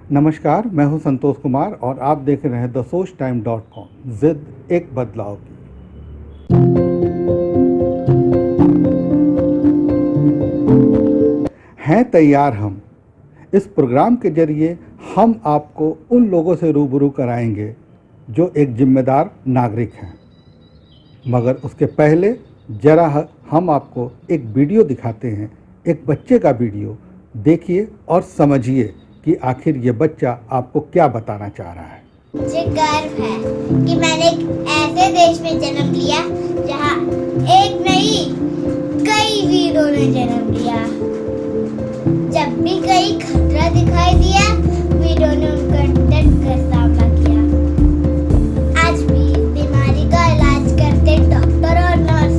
नमस्कार, मैं हूं संतोष कुमार और आप देख रहे हैं thesourcetime.com। जिद एक बदलाव की। हैं तैयार हम। इस प्रोग्राम के जरिए हम आपको उन लोगों से रूबरू कराएंगे जो एक जिम्मेदार नागरिक हैं। मगर उसके पहले जरा हम आपको एक वीडियो दिखाते हैं, एक बच्चे का वीडियो। देखिए और समझिए कि आखिर ये बच्चा आपको क्या बताना चाह रहा है। मुझे गर्व है कि मैंने एक ऐसे देश में जन्म लिया जहाँ एक नहीं कई वीरों ने जन्म लिया। जब भी कहीं खतरा दिखाई दिया, वीरों ने उनका डट कर सामना किया। आज भी इस बीमारी का इलाज करते डॉक्टर और नर्स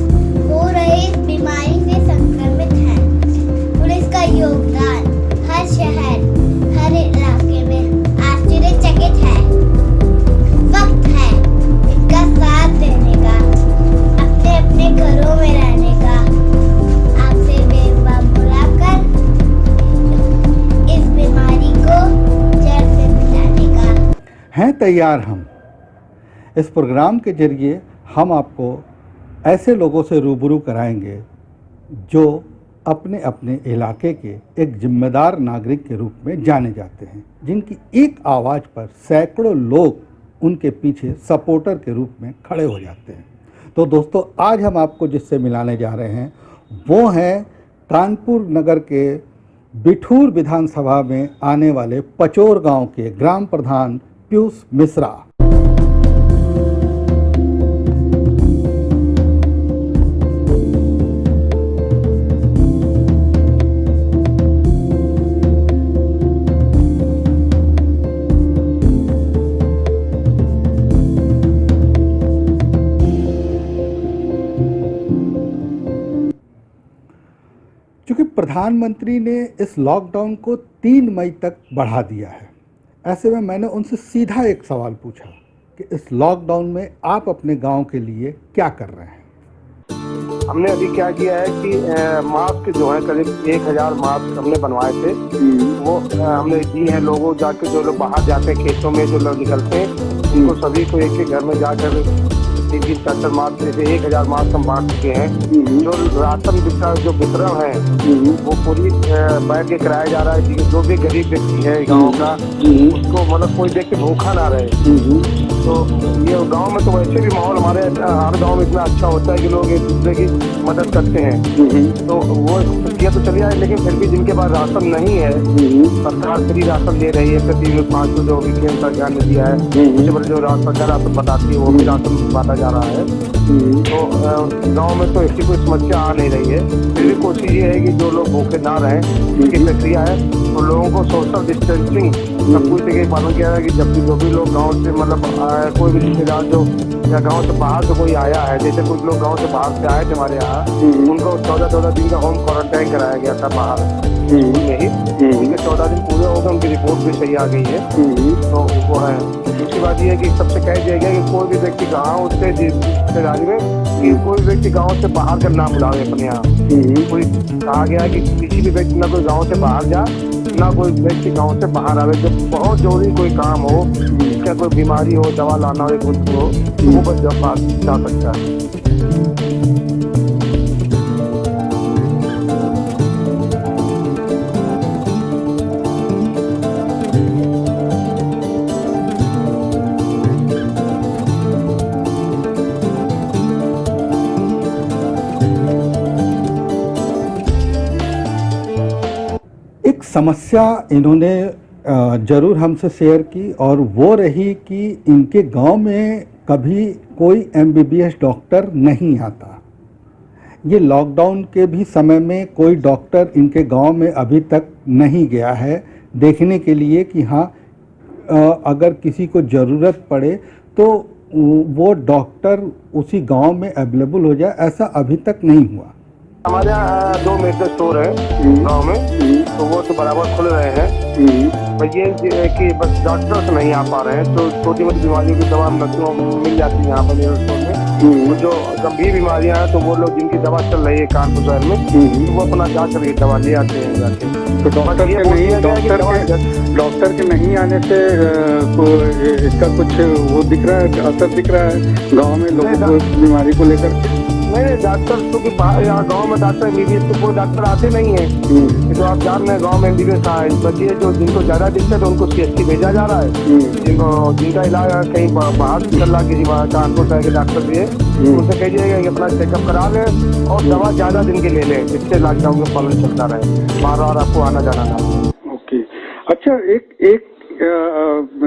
हो रहे इस बीमारी से संक्रमित हैं। पुलिस का योगदान हर शहर, हर इलाके में आश्चर्यचकित है। वक्त है इनका साथ देने का, अपने अपने घरों में रहने का, आपसे बेवफा बुलाकर इस बीमारी को जड़ से मिटाने का। हैं तैयार हम। इस प्रोग्राम के जरिए हम आपको ऐसे लोगों से रूबरू कराएंगे जो अपने अपने इलाके के एक जिम्मेदार नागरिक के रूप में जाने जाते हैं, जिनकी एक आवाज़ पर सैकड़ों लोग उनके पीछे सपोर्टर के रूप में खड़े हो जाते हैं। तो दोस्तों, आज हम आपको जिससे मिलाने जा रहे हैं वो हैं कानपुर नगर के बिठूर विधानसभा में आने वाले पचोर गांव के ग्राम प्रधान पीयूष मिश्रा। चूँकि प्रधानमंत्री ने इस लॉकडाउन को 3 मई तक बढ़ा दिया है, ऐसे में मैंने उनसे सीधा एक सवाल पूछा कि इस लॉकडाउन में आप अपने गांव के लिए क्या कर रहे हैं। हमने अभी क्या किया है कि मास्क जो है करीब 1000 मास्क हमने बनवाए थे, वो हमने दिए हैं लोगों जाके, जो लोग बाहर जाते हैं खेतों में, जो लोग निकलते हैं उनको सभी को एक एक घर में जाकर 3-4 मास्क, जैसे 1000 मास्क हम बांट चुके हैं। जो राशन जो वितरण है वो पूरी बैठ के कराया जा रहा है। जो भी गरीब व्यक्ति है गाँव का, उसको मतलब कोई व्यक्ति भूखा ना रहे। तो ये गांव में तो वैसे भी माहौल हमारे हर गांव में इतना अच्छा होता है कि लोग एक दूसरे की मदद करते हैं। तो वो ये तो चलिए आए, लेकिन फिर भी जिनके पास राशन नहीं है, सरकार फ्री राशन दे रही है। प्रति 500 जो भी केंद्र सरकार ने दिया है, उससे बड़े जो राशन बताती है वो भी राशन बांटा जा रहा है। तो गाँव में तो ऐसी कोई समस्या आ नहीं रही है। फिर भी कोशिश ये है कि जो लोग भूखे ना रहें, इसकी प्रक्रिया है। तो लोगों को सोशल डिस्टेंसिंग सब कुछ जगह पालन किया है कि जब भी जो भी लोग गाँव से मतलब कोई भी रिश्तेदार जो या गांव से बाहर से कोई आया है, जैसे कुछ लोग गांव से बाहर से आए थे हमारे यहाँ, उनको 14-14 दिन का होम क्वारंटाइन कराया गया था बाहर में ही। उनके 14 दिन पूरे हो गए, उनकी रिपोर्ट भी सही आ गई है। तो वो है। दूसरी बात यह है कि सबसे कह दिया गया कि कोई भी व्यक्ति गाँव से रिश्तेदारी में कि कोई व्यक्ति गाँव से बाहर का ना बुलावे अपने यहाँ। कोई कहा गया है कि किसी भी व्यक्ति ना कोई गाँव से बाहर जा, ना कोई व्यक्ति गाँव से बाहर आवे। जब बहुत जरूरी कोई काम हो, क्या कोई बीमारी हो, दवा लाना हो, कुछ हो, तो वो बस जब बात जा सकता है। एक समस्या इन्होंने ज़रूर हमसे शेयर की, और वो रही कि इनके गांव में कभी कोई MBBS डॉक्टर नहीं आता। ये लॉकडाउन के भी समय में कोई डॉक्टर इनके गांव में अभी तक नहीं गया है देखने के लिए कि हाँ, अगर किसी को ज़रूरत पड़े तो वो डॉक्टर उसी गांव में अवेलेबल हो जाए। ऐसा अभी तक नहीं हुआ। हमारे यहाँ 2 मेडिकल स्टोर है गांव में, तो वो तो बराबर खुल रहे हैं। पर ये कि बस डॉक्टर्स नहीं आ पा रहे हैं, तो छोटी मोटी बीमारियों की दवा मिल जाती है यहाँ पर मेडिकल स्टोर में। तो जो गंभीर बीमारियां हैं तो वो लोग जिनकी दवा चल रही है कानपुर शहर में, तो वो अपना जा करके दवा ले आते हैं जाके। तो डॉक्टर के नहीं आने से इसका कुछ वो दिख रहा है, असर दिख रहा है गांव में लोगों को बीमारी को लेकर? नहीं, डॉक्टर क्योंकि यहाँ गांव में डॉक्टर एमबीबीएस के कोई डॉक्टर आते नहीं है। तो आप जान रहे हैं गांव में एमबीबीएस है, बच्चे जो जिनको ज्यादा दिक्कत है उनको सीएचसी भेजा जा रहा है। जिनका इलाज कहीं बाहर चल रहा किसी कानपुर शहर के डॉक्टर से, उनसे कहिएगा कि अपना चेकअप करा लें और दवा ज्यादा दिन की ले लें, जिससे लॉकडाउन का पालन चलता रहे, बार बार आपको आना जाना ना। ओके, अच्छा, एक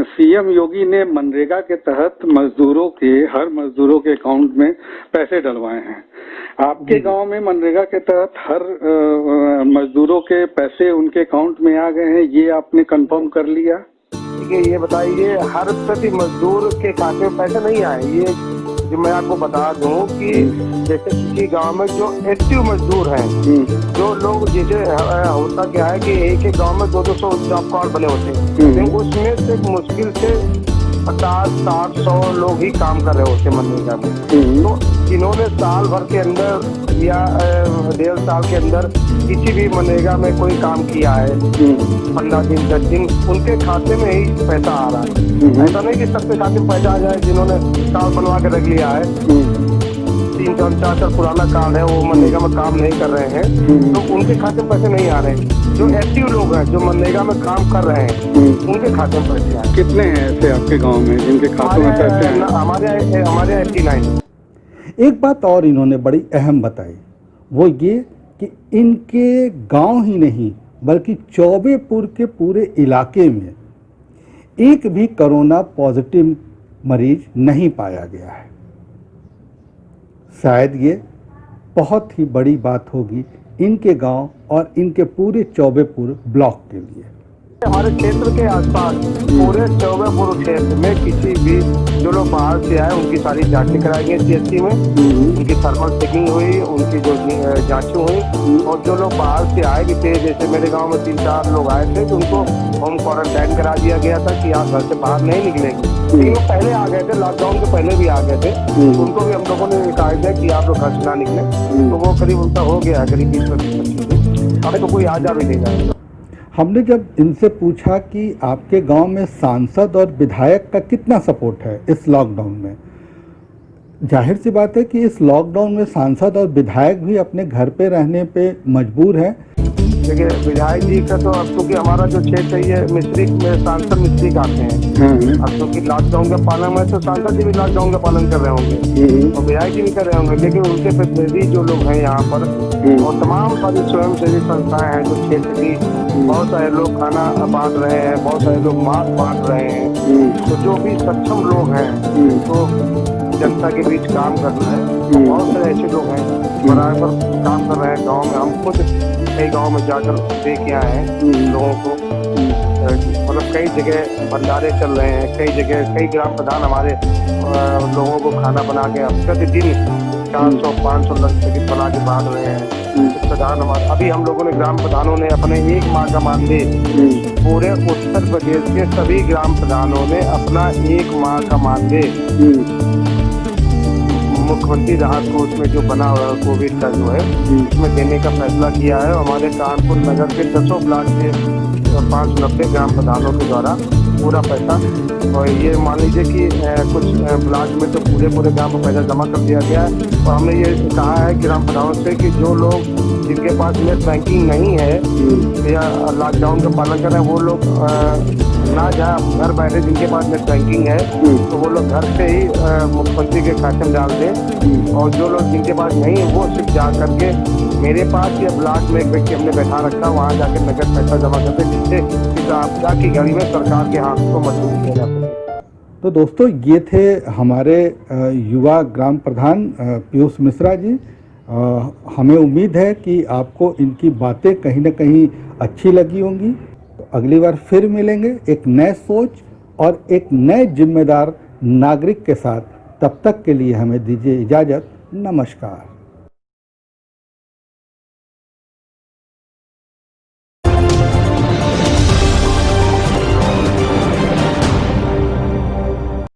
सीएम योगी ने मनरेगा के तहत हर मजदूरों के अकाउंट में पैसे डलवाए हैं। आपके गांव में मनरेगा के तहत हर मजदूरों के पैसे उनके अकाउंट में आ गए हैं, ये आपने कंफर्म कर लिया? ठीक है, ये बताइए, हर प्रति मजदूर के खाते में पैसे नहीं आए। ये जो मैं आपको बता दूं कि जैसे किसी गांव में जो एक्टिव मजदूर हैं, जो लोग जैसे होता क्या है कि एक गांव में 200 जॉब कार्ड बने होते हैं, लेकिन उसमें से मुश्किल से 50-60-100 लोग ही काम कर रहे होते मनरेगा में। तो जिन्होंने साल भर के अंदर या 1.5 साल के अंदर किसी भी मनरेगा में कोई काम किया है, 15 दिन 10 दिन, उनके खाते में ही पैसा आ रहा है। ऐसा नहीं कि सबके खाते में पैसा आ जाए जिन्होंने कार्ड बनवा के रख लिया है, 3-4 साल पुराना कार्ड है, वो मनरेगा में काम नहीं कर रहे हैं, तो उनके खाते में पैसे नहीं आ रहे हैं। जो एक्टिव लोग हैं, जो मनरेगा में काम कर रहे हैं, उनके खाते में पैसे आए। कितने हैं ऐसे आपके गांव में जिनके खाते में पैसे हैं? हमारे 89। एक बात और इन्होंने बड़ी अहम बताई, वो ये कि इनके गांव ही नहीं बल्कि चौबेपुर के पूरे इलाके में एक भी कोरोना पॉजिटिव मरीज नहीं पाया गया है। शायद ये बहुत ही बड़ी बात होगी इनके गांव और इनके पूरे चौबेपुर ब्लॉक के लिए। हमारे क्षेत्र के आसपास पूरे चौबेपुर क्षेत्र में किसी भी जो लोग बाहर से आए उनकी सारी जांचें कराई गई सीएचसी में, उनकी थर्मल चेकिंग हुई, उनकी जो जांचें हुई, और जो लोग बाहर से आए भी थे, जैसे मेरे गांव में 3-4 लोग आए थे, तो उनको होम क्वारंटाइन करा दिया गया था कि आप घर से बाहर नहीं निकलेंगे। लेकिन वो पहले आ गए थे, लॉकडाउन के पहले भी आ गए थे, उनको भी हम लोगों ने कहा था कि आप लोग घर से ना निकले, तो वो करीब उनका हो गया करीब 20-25। अब तो कोई आ जा भी नहीं जाएगा। हमने जब इनसे पूछा कि आपके गांव में सांसद और विधायक का कितना सपोर्ट है इस लॉकडाउन में, जाहिर सी बात है कि इस लॉकडाउन में सांसद और विधायक भी अपने घर पे रहने पे मजबूर हैं। देखिए, विधायक जी का तो अब क्योंकि हमारा जो क्षेत्र है ये मिस्त्री में सांसद मिस्त्री आते हैं, अब क्योंकि लॉकडाउन का पालन में तो सांसद जी भी लॉकडाउन का पालन कर रहे होंगे और विधायक जी भी कर रहे होंगे, लेकिन उनके प्रतिनिधि जो लोग हैं यहाँ पर और तमाम सारी स्वयंसेवी संस्थाएं हैं जो क्षेत्र की, बहुत सारे लोग खाना बांट रहे हैं, बहुत सारे लोग मास्क बांट रहे हैं, तो जो भी सक्षम लोग हैं तो जनता के बीच काम कर रहे हैं। बहुत सारे ऐसे लोग हैं बराबर काम कर रहे हैं गाँव में। हम खुद कई गांव में जाकर देख के आए हैं लोगों को, मतलब कई जगह भंडारे चल रहे हैं, कई जगह कई ग्राम प्रधान हमारे लोगों को खाना बना के प्रतिदिन 400-500 लग बना के बांट रहे हैं। प्रधान हमारे अभी हम लोगों ने ग्राम प्रधानों ने अपने 1 माह का मानदेय, पूरे उत्तर प्रदेश के सभी ग्राम प्रधानों ने अपना 1 माह का मानदेय मुख्यमंत्री राहत कोष में जो बना हुआ है कोविड का जो है उसमें देने का फैसला किया है। हमारे कानपुर नगर के 10 ब्लॉक के 590 ग्राम प्रधानों के द्वारा पूरा पैसा, और ये मान लीजिए कि कुछ ब्लॉक में तो पूरे गांव में पैसा जमा कर दिया गया है। और हमने ये कहा है ग्राम प्रधानों से कि जो लोग जिनके पास नेट बैंकिंग नहीं है या लॉकडाउन का पालन कर रहे हैं वो लोग ना जाए, घर बैठे जिनके पास नेट बैंकिंग है तो वो लोग घर से ही मुख्यमंत्री के खाते में डाल दें, और जो लोग जिनके पास नहीं है वो सिर्फ जा करके मेरे पास या ब्लॉक में एक व्यक्ति हमने बैठा रखा, वहाँ जाके नगद पैसा जमा करते, जिससे आपदा की घड़ी में सरकार के हाथ को मजबूत किया जा सके। तो दोस्तों, ये थे हमारे युवा ग्राम प्रधान पीयूष मिश्रा जी। हमें उम्मीद है कि आपको इनकी बातें कहीं ना कहीं अच्छी लगी होंगी। तो अगली बार फिर मिलेंगे एक नए सोच और एक नए जिम्मेदार नागरिक के साथ। तब तक के लिए हमें दीजिए इजाज़त। नमस्कार।